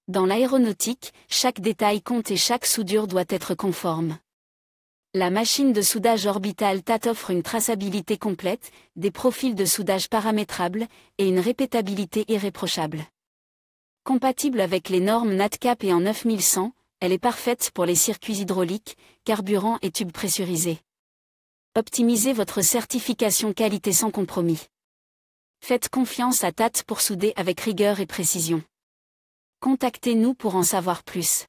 Dans l'aéronautique, chaque détail compte et chaque soudure doit être conforme. La machine de soudage orbital TAT offre une traçabilité complète, des profils de soudage paramétrables, et une répétabilité irréprochable. Compatible avec les normes NADCAP et en 9100, elle est parfaite pour les circuits hydrauliques, carburant et tubes pressurisés. Optimisez votre certification qualité sans compromis. Faites confiance à TAT pour souder avec rigueur et précision. Contactez-nous pour en savoir plus.